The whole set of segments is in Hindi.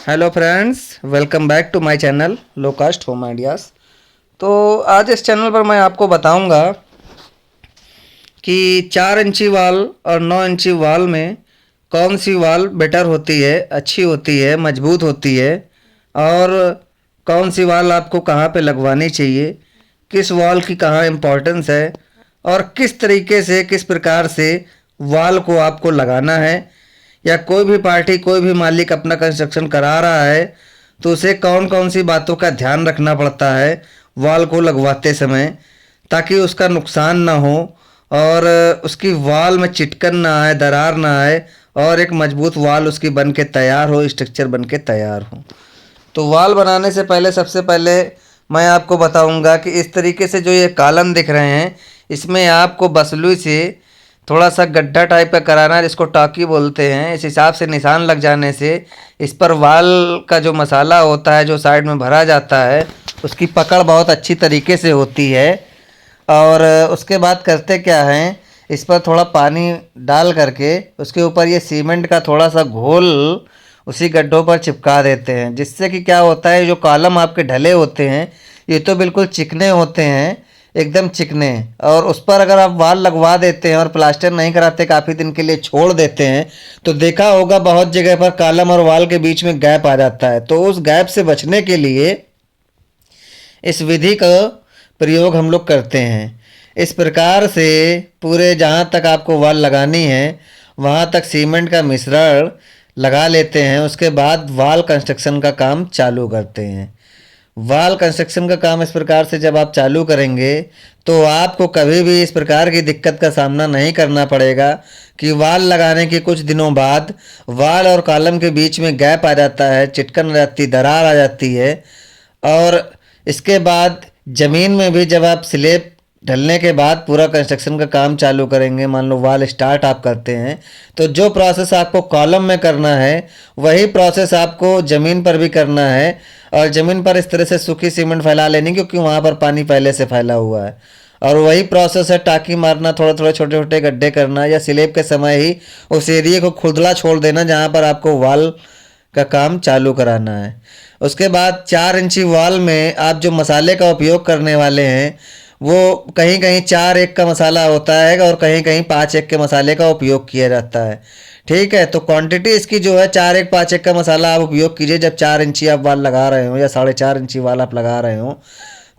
Hello friends, welcome back to my channel low cost home ideas. तो आज इस चैनल पर मैं आपको बताऊंगा कि 4 इंची वाल और 9 इंची वाल में कौन सी वाल बेटर होती है, अच्छी होती है, मजबूत होती है, और कौन सी वाल आपको कहाँ पे लगवानी चाहिए, किस वाल की कहाँ इम्पोर्टेंस है, और किस तरीके से किस प्रकार से वाल को आपको लगाना है, या कोई भी पार्टी कोई भी मालिक अपना कंस्ट्रक्शन करा रहा है तो उसे कौन कौन सी बातों का ध्यान रखना पड़ता है वाल को लगवाते समय, ताकि उसका नुकसान ना हो और उसकी वाल में चिटकन ना आए, दरार ना आए, और एक मजबूत वाल उसकी बन के तैयार हो, स्ट्रक्चर बन के तैयार हो। तो वाल बनाने से पहले सबसे पहले मैं आपको बताऊंगा कि इस तरीके से जो ये कॉलम दिख रहे हैं, इसमें आपको बसलुई से थोड़ा सा गड्ढा टाइप का कराना है, जिसको टाकी बोलते हैं। इस हिसाब से निशान लग जाने से इस पर वाल का जो मसाला होता है, जो साइड में भरा जाता है, उसकी पकड़ बहुत अच्छी तरीके से होती है। और उसके बाद करते क्या हैं, इस पर थोड़ा पानी डाल करके उसके ऊपर ये सीमेंट का थोड़ा सा घोल उसी गड्ढों पर चिपका देते हैं, जिससे कि क्या होता है, जो कॉलम आपके ढले होते हैं ये तो बिल्कुल चिकने होते हैं, एकदम चिकने। और उस पर अगर आप वाल लगवा देते हैं और प्लास्टर नहीं कराते, काफ़ी दिन के लिए छोड़ देते हैं, तो देखा होगा बहुत जगह पर कॉलम और वाल के बीच में गैप आ जाता है। तो उस गैप से बचने के लिए इस विधि का प्रयोग हम लोग करते हैं। इस प्रकार से पूरे जहाँ तक आपको वाल लगानी है वहाँ तक सीमेंट का मिश्रण लगा लेते हैं। उसके बाद वाल कंस्ट्रक्शन का काम चालू करते हैं। वाल कंस्ट्रक्शन का काम इस प्रकार से जब आप चालू करेंगे तो आपको कभी भी इस प्रकार की दिक्कत का सामना नहीं करना पड़ेगा कि वाल लगाने के कुछ दिनों बाद वाल और कॉलम के बीच में गैप आ जाता है, चिटकन आ जाती, दरार आ जाती है। और इसके बाद ज़मीन में भी जब आप स्लेब ढलने के बाद पूरा कंस्ट्रक्शन का काम चालू करेंगे, मान लो वाल स्टार्ट आप करते हैं, तो जो प्रोसेस आपको कॉलम में करना है वही प्रोसेस आपको ज़मीन पर भी करना है। और ज़मीन पर इस तरह से सूखी सीमेंट फैला लेनी, क्योंकि वहाँ पर पानी पहले से फैला हुआ है। और वही प्रोसेस है टाँकी मारना, थोड़े थोड़े छोटे छोटे गड्ढे करना, या स्लेब के समय ही उस एरिए को खुरदला छोड़ देना जहाँ पर आपको वाल का काम चालू कराना है। उसके बाद 4 इंची वॉल में आप जो मसाले का उपयोग करने वाले हैं वो कहीं कहीं 4-1 का मसाला होता है और कहीं कहीं 5-1 के मसाले का उपयोग किया जाता है। ठीक है, तो क्वांटिटी इसकी जो है 4-1-5-1 का मसाला आप उपयोग कीजिए जब 4 इंची आप वाल लगा रहे हो या 4.5 इंची वाल आप लगा रहे हो।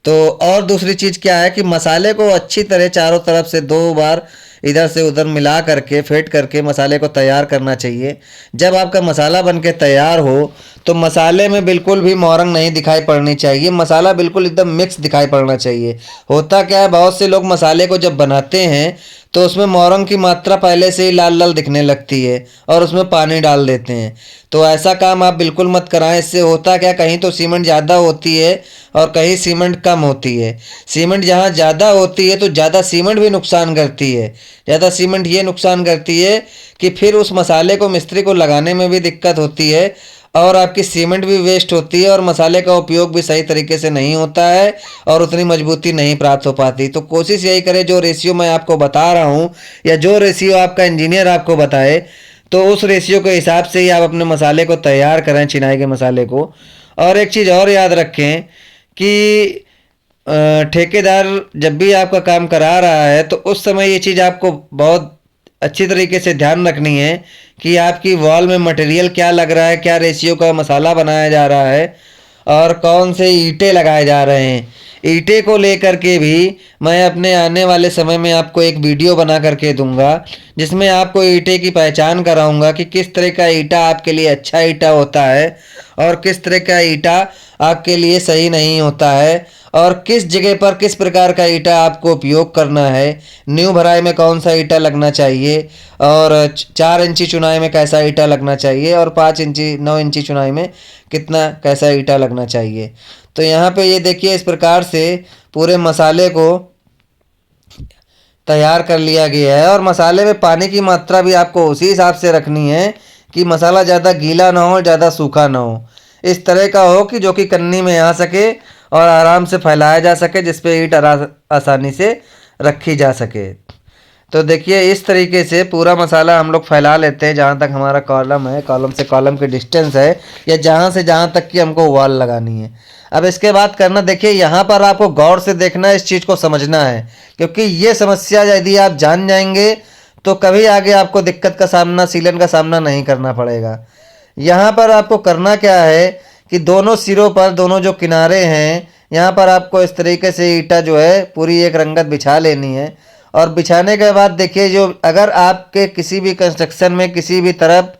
तो और दूसरी चीज़ क्या है कि मसाले को अच्छी तरह चारों तरफ से 2 बार इधर से उधर मिला करके फेंट करके मसाले को तैयार करना चाहिए। जब आपका मसाला बन के तैयार हो तो मसाले में बिल्कुल भी मोरंग नहीं दिखाई पड़नी चाहिए, मसाला बिल्कुल एकदम मिक्स दिखाई पड़ना चाहिए। होता क्या है, बहुत से लोग मसाले को जब बनाते हैं तो उसमें मोरंग की मात्रा पहले से ही लाल लाल दिखने लगती है और उसमें पानी डाल देते हैं। तो ऐसा काम आप बिल्कुल मत कराएं। इससे होता क्या, कहीं तो सीमेंट ज़्यादा होती है और कहीं सीमेंट कम होती है। सीमेंट जहाँ ज़्यादा होती है तो ज़्यादा सीमेंट भी नुकसान करती है। ज़्यादा सीमेंट ये नुकसान करती है कि फिर उस मसाले को मिस्त्री को लगाने में भी दिक्कत होती है और आपकी सीमेंट भी वेस्ट होती है और मसाले का उपयोग भी सही तरीके से नहीं होता है और उतनी मजबूती नहीं प्राप्त हो पाती। तो कोशिश यही करें, जो रेशियो मैं आपको बता रहा हूँ या जो रेशियो आपका इंजीनियर आपको बताए, तो उस रेशियो के हिसाब से ही आप अपने मसाले को तैयार करें, चिनाई के मसाले को। और एक चीज़ और याद रखें कि ठेकेदार जब भी आपका काम करा रहा है तो उस समय ये चीज़ आपको बहुत अच्छी तरीके से ध्यान रखनी है कि आपकी वॉल में मटेरियल क्या लग रहा है, क्या रेशियो का मसाला बनाया जा रहा है और कौन से ईंटें लगाए जा रहे हैं। ईंटें को लेकर के भी मैं अपने आने वाले समय में आपको एक वीडियो बना करके दूंगा, जिसमें आपको ईंटें की पहचान कराऊंगा कि किस तरह का ईंटा आपके लिए अच्छा ईंटा होता है और किस तरह का ईंटा आपके लिए सही नहीं होता है, और किस जगह पर किस प्रकार का ईंटा आपको उपयोग करना है। न्यू भराई में कौन सा ईंटा लगना चाहिए और 4 इंची चुनाई में कैसा ईंटा लगना चाहिए और 5 इंची 9 इंची चुनाई में कितना कैसा ईंटा लगना चाहिए। तो यहाँ पे ये देखिए, इस प्रकार से पूरे मसाले को तैयार कर लिया गया है। और मसाले में पानी की मात्रा भी आपको उसी हिसाब से रखनी है कि मसाला ज़्यादा गीला ना हो, ज़्यादा सूखा ना हो, इस तरह का हो कि जो कि कन्नी में आ सके और आराम से फैलाया जा सके, जिस पे ईंट आसानी से रखी जा सके। तो देखिए इस तरीके से पूरा मसाला हम लोग फैला लेते हैं जहाँ तक हमारा कॉलम है, कॉलम से कॉलम की डिस्टेंस है, या जहाँ से जहाँ तक कि हमको वॉल लगानी है। अब इसके बाद करना, देखिए यहाँ पर आपको गौर से देखना है, इस चीज़ को समझना है, क्योंकि ये समस्या यदि आप जान जाएंगे तो कभी आगे आपको दिक्कत का सामना, सीलन का सामना नहीं करना पड़ेगा। यहाँ पर आपको करना क्या है कि दोनों सिरों पर, दोनों जो किनारे हैं, यहाँ पर आपको इस तरीके से ईंटा जो है पूरी एक रंगत बिछा लेनी है। और बिछाने के बाद देखिए, जो अगर आपके किसी भी कंस्ट्रक्शन में किसी भी तरफ,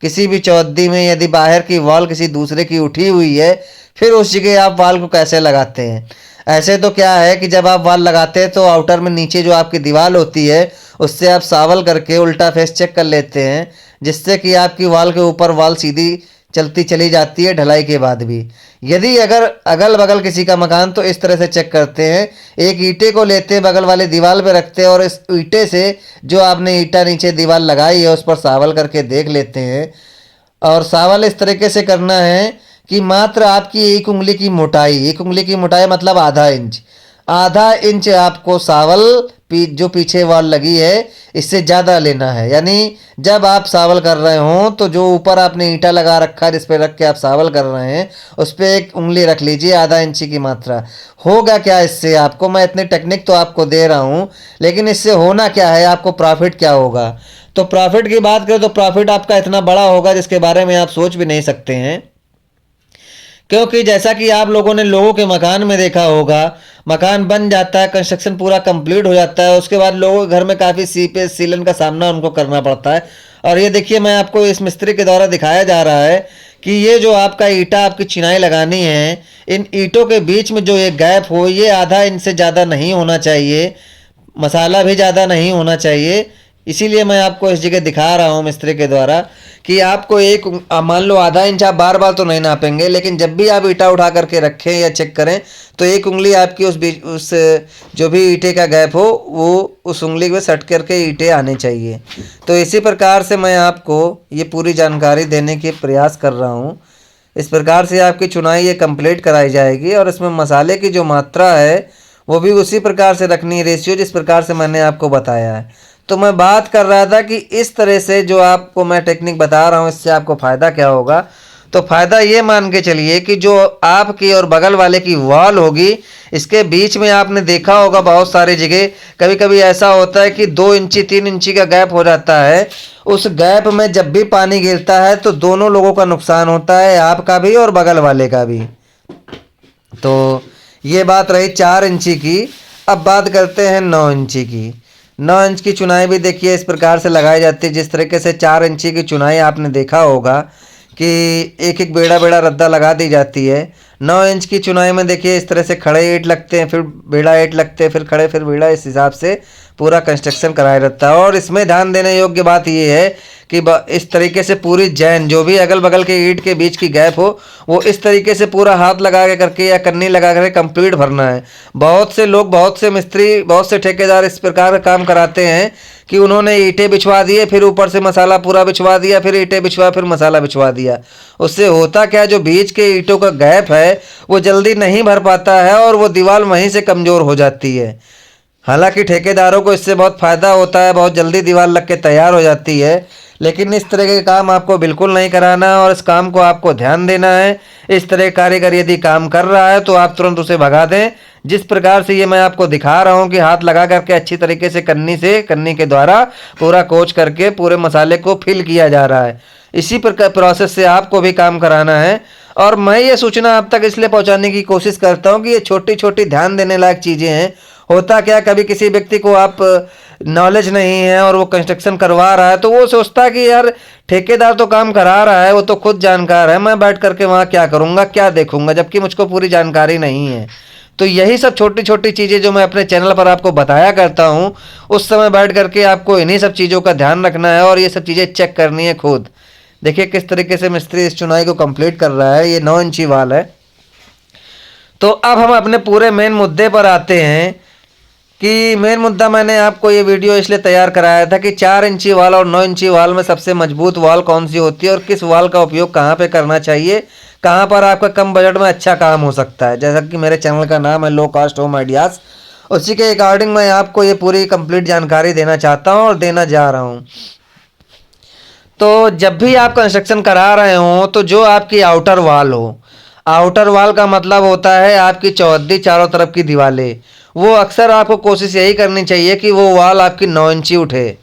किसी भी चौहद्दी में यदि बाहर की वॉल किसी दूसरे की उठी हुई है, फिर उस जगह आप वॉल को कैसे लगाते हैं। ऐसे तो क्या है कि जब आप वॉल लगाते हैं तो आउटर में नीचे जो आपकी दीवार होती है उससे आप सावल करके उल्टा फेस चेक कर लेते हैं, जिससे कि आपकी वॉल के ऊपर वॉल सीधी चलती चली जाती है ढलाई के बाद भी। यदि अगर अगल बगल किसी का मकान, तो इस तरह से चेक करते हैं, एक ईंटे को लेते हैं, बगल वाले दीवार पे रखते हैं और इस ईंटे से जो आपने ईंटा नीचे दीवार लगाई है उस पर सावल करके देख लेते हैं। और सावल इस तरीके से करना है कि मात्र आपकी एक उंगली की मोटाई, एक उंगली की मोटाई मतलब आधा इंच आपको सावल जो पीछे वॉल लगी है इससे ज़्यादा लेना है। यानी जब आप सावल कर रहे हो तो जो ऊपर आपने ईंटा लगा रखा है जिस पे रख के आप सावल कर रहे हैं उस पर एक उंगली रख लीजिए, आधा इंची की मात्रा। होगा क्या इससे आपको, मैं इतनी टेक्निक तो आपको दे रहा हूँ, लेकिन इससे होना क्या है, आपको प्रॉफिट क्या होगा। तो प्रॉफिट की बात करें तो प्रॉफिट आपका इतना बड़ा होगा जिसके बारे में आप सोच भी नहीं सकते हैं। क्योंकि जैसा कि आप लोगों ने लोगों के मकान में देखा होगा, मकान बन जाता है, कंस्ट्रक्शन पूरा कंप्लीट हो जाता है, उसके बाद लोगों के घर में काफ़ी सीपेज सीलन का सामना उनको करना पड़ता है। और ये देखिए, मैं आपको इस मिस्त्री के द्वारा दिखाया जा रहा है कि ये जो आपका ईंटा आपकी चिनाई लगानी है, इन ईंटों के बीच में जो ये गैप हो, ये आधा इंच से ज़्यादा नहीं होना चाहिए, मसाला भी ज़्यादा नहीं होना चाहिए। इसीलिए मैं आपको इस जगह दिखा रहा हूँ मिस्त्री के द्वारा कि आपको एक, मान लो आधा इंच आप बार बार तो नहीं नापेंगे, लेकिन जब भी आप ईंटा उठा करके रखें या चेक करें तो एक उंगली आपकी उस जो भी ईंटे का गैप हो वो उस उंगली में सट करके ईंटे आने चाहिए। तो इसी प्रकार से मैं आपको ये पूरी जानकारी देने के प्रयास कर रहा हूँ। इस प्रकार से आपकी चुनाई ये कंप्लीट कराई जाएगी और इसमें मसाले की जो मात्रा है वो भी उसी प्रकार से रखनी है, रेशियो जिस प्रकार से मैंने आपको बताया है। तो मैं बात कर रहा था कि इस तरह से जो आपको मैं टेक्निक बता रहा हूँ इससे आपको फ़ायदा क्या होगा। तो फ़ायदा ये मान के चलिए कि जो आपकी और बगल वाले की वॉल होगी, इसके बीच में आपने देखा होगा बहुत सारी जगह, कभी कभी ऐसा होता है कि 2 इंची 3 इंची का गैप हो जाता है। उस गैप में जब भी पानी गिरता है तो दोनों लोगों का नुकसान होता है, आपका भी और बगल वाले का भी। तो ये बात रही 4 इंची की। अब बात करते हैं 9 इंची की। 9 इंच की चुनाई भी देखिए इस प्रकार से लगाई जाती है, जिस तरीके से 4 इंची की चुनाई आपने देखा होगा कि एक एक बेड़ा बेड़ा रद्दा लगा दी जाती है। 9 इंच की चुनाई में देखिए इस तरह से खड़े ईंट लगते हैं, फिर बेड़ा ईंट लगते हैं, फिर खड़े, फिर बेड़ा, इस हिसाब से पूरा कंस्ट्रक्शन कराया जाता है। और इसमें ध्यान देने योग्य बात ये है कि इस तरीके से पूरी जैन जो भी अगल बगल के ईंट के बीच की गैप हो वो इस तरीके से पूरा हाथ लगा के करके या कन्नी लगा करके कंप्लीट भरना है। बहुत से लोग, बहुत से मिस्त्री, बहुत से ठेकेदार इस प्रकार का काम कराते हैं कि उन्होंने ईंटें बिछवा दिए, फिर ऊपर से मसाला पूरा बिछवा दिया, फिर ईंटें बिछवा, फिर मसाला बिछवा दिया। उससे होता क्या, जो बीच के ईंटों का गैप है वो जल्दी नहीं भर पाता है और वो दीवार वहीं से कमज़ोर हो जाती है। हालांकि ठेकेदारों को इससे बहुत फ़ायदा होता है, बहुत जल्दी दीवार लग के तैयार हो जाती है, लेकिन इस तरह के काम आपको बिल्कुल नहीं कराना है और इस काम को आपको ध्यान देना है। इस तरह कारीगर यदि काम कर रहा है तो आप तुरंत उसे भगा दें। जिस प्रकार से ये मैं आपको दिखा रहा हूँ कि हाथ लगा करके अच्छी तरीके से कन्नी के द्वारा पूरा कोच करके पूरे मसाले को फिल किया जा रहा है, इसी प्रकार प्रोसेस से आपको भी काम कराना है। और मैं ये सूचना आप तक इसलिए पहुँचाने की कोशिश करता हूँ कि ये छोटी छोटी ध्यान देने लायक चीज़ें हैं। होता क्या, कभी किसी व्यक्ति को आप नॉलेज नहीं है और वो कंस्ट्रक्शन करवा रहा है तो वो सोचता है कि यार ठेकेदार तो काम करा रहा है, वो तो खुद जानकार है, मैं बैठ करके वहाँ क्या करूँगा, क्या देखूँगा, जबकि मुझको पूरी जानकारी नहीं है। तो यही सब छोटी छोटी चीज़ें जो मैं अपने चैनल पर आपको बताया करता हूँ, उस समय बैठ करके आपको इन्हीं सब चीज़ों का ध्यान रखना है और ये सब चीज़ें चेक करनी है खुद। देखिए किस तरीके से मिस्त्री इस चुनाई को कंप्लीट कर रहा है। ये 9 इंची वाल है। तो अब हम अपने पूरे मेन मुद्दे पर आते हैं कि मेन मुद्दा मैंने आपको ये वीडियो इसलिए तैयार कराया था कि 4 इंची वाल और 9 इंची वाल में सबसे मजबूत वाल कौन सी होती है और किस वाल का उपयोग कहाँ पे करना चाहिए, कहाँ पर आपका कम बजट में अच्छा काम हो सकता है। जैसा कि मेरे चैनल का नाम है लो कॉस्ट होम आइडियाज़, उसी के अकॉर्डिंग मैं आपको ये पूरी कंप्लीट जानकारी देना चाहता हूँ और देना जा रहा हूँ। तो जब भी आप कंस्ट्रक्शन करा रहे हो तो जो आपकी आउटर वॉल हो, आउटर वॉल का मतलब होता है आपकी चौहद्दी चारों तरफ की दीवारें, वो अक्सर आपको कोशिश यही करनी चाहिए कि वो वॉल आपकी 9 इंची उठे।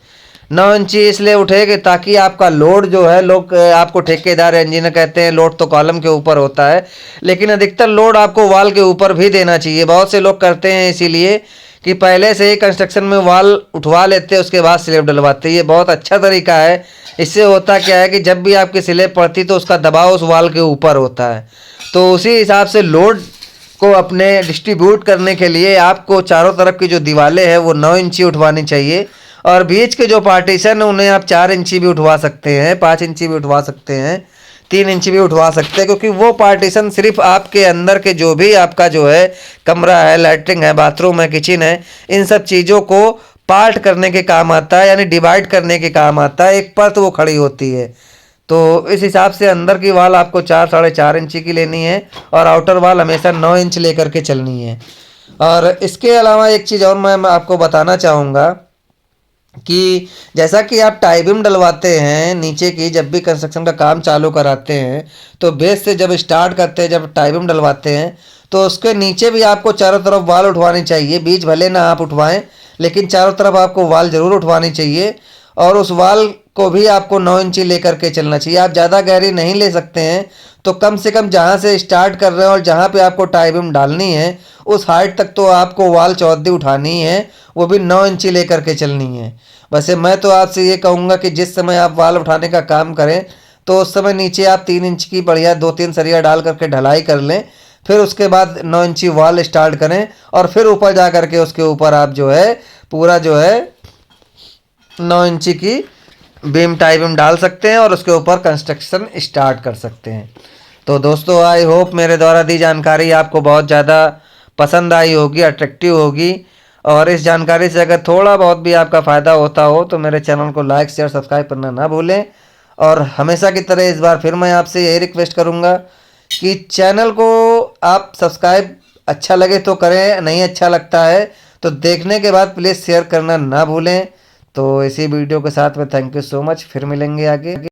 9 इंची इसलिए उठे कि ताकि आपका लोड जो है, लोग आपको ठेकेदार इंजीनियर कहते हैं लोड तो कॉलम के ऊपर होता है, लेकिन अधिकतर लोड आपको वॉल के ऊपर भी देना चाहिए। बहुत से लोग करते हैं इसीलिए कि पहले से ही कंस्ट्रक्शन में वॉल उठवा लेते हैं, उसके बाद स्लैब डलवाते हैं। ये बहुत अच्छा तरीका है। इससे होता क्या है कि जब भी आपकी स्लैब पड़ती तो उसका दबाव उस वॉल के ऊपर होता है। तो उसी हिसाब से लोड को अपने डिस्ट्रीब्यूट करने के लिए आपको चारों तरफ की जो दीवारें हैं वो 9 इंची उठवानी चाहिए, और बीच के जो पार्टीशन है उन्हें आप 4 इंची भी उठवा सकते हैं, 5 इंची भी उठवा सकते हैं, 3 इंची भी उठवा सकते हैं, क्योंकि वो पार्टीशन सिर्फ आपके अंदर के जो भी आपका जो है कमरा है, लैट्रिन है, बाथरूम है, किचन है, इन सब चीज़ों को पार्ट करने के काम आता है, यानी डिवाइड करने के काम आता है। एक परत वो खड़ी होती है। तो इस हिसाब से अंदर की वाल आपको 4 साढ़े 4 इंची की लेनी है और आउटर वाल हमेशा 9 इंच लेकर के चलनी है। और इसके अलावा एक चीज़ और मैं आपको बताना चाहूँगा कि जैसा कि आप टाई बीम डलवाते हैं नीचे की, जब भी कंस्ट्रक्शन का काम चालू कराते हैं तो बेस से जब स्टार्ट करते हैं, जब टाई बीम डलवाते हैं तो उसके नीचे भी आपको चारों तरफ वाल उठवानी चाहिए। बीच भले ना आप उठवाएं, लेकिन चारों तरफ आपको वाल ज़रूर उठवानी चाहिए। और उस वाल को भी आपको 9 इंची लेकर के चलना चाहिए। आप ज़्यादा गहरी नहीं ले सकते हैं, तो कम से कम जहाँ से स्टार्ट कर रहे हैं और जहाँ पे आपको टाई बीम डालनी है उस हाइट तक तो आपको वाल चौहद्दी उठानी है, वो भी 9 इंची लेकर के चलनी है। वैसे मैं तो आपसे ये कहूँगा कि जिस समय आप वाल उठाने का काम करें तो उस समय नीचे आप 3 इंच की बढ़िया 2-3 सरिया डाल करके ढलाई कर लें, फिर उसके बाद 9 इंची वाल स्टार्ट करें, और फिर ऊपर जा करके उसके ऊपर आप जो है पूरा जो है 9 इंची की बीम टाई बीम डाल सकते हैं और उसके ऊपर कंस्ट्रक्शन स्टार्ट कर सकते हैं। तो दोस्तों, आई होप मेरे द्वारा दी जानकारी आपको बहुत ज़्यादा पसंद आई होगी, अट्रैक्टिव होगी। और इस जानकारी से अगर थोड़ा बहुत भी आपका फ़ायदा होता हो तो मेरे चैनल को लाइक शेयर सब्सक्राइब करना ना भूलें। और हमेशा की तरह इस बार फिर मैं आपसे यही रिक्वेस्ट करूँगा कि चैनल को आप सब्सक्राइब अच्छा लगे तो करें, नहीं अच्छा लगता है तो देखने के बाद प्लीज़ शेयर करना ना भूलें। तो इसी वीडियो के साथ में थैंक यू सो मच, फिर मिलेंगे आगे।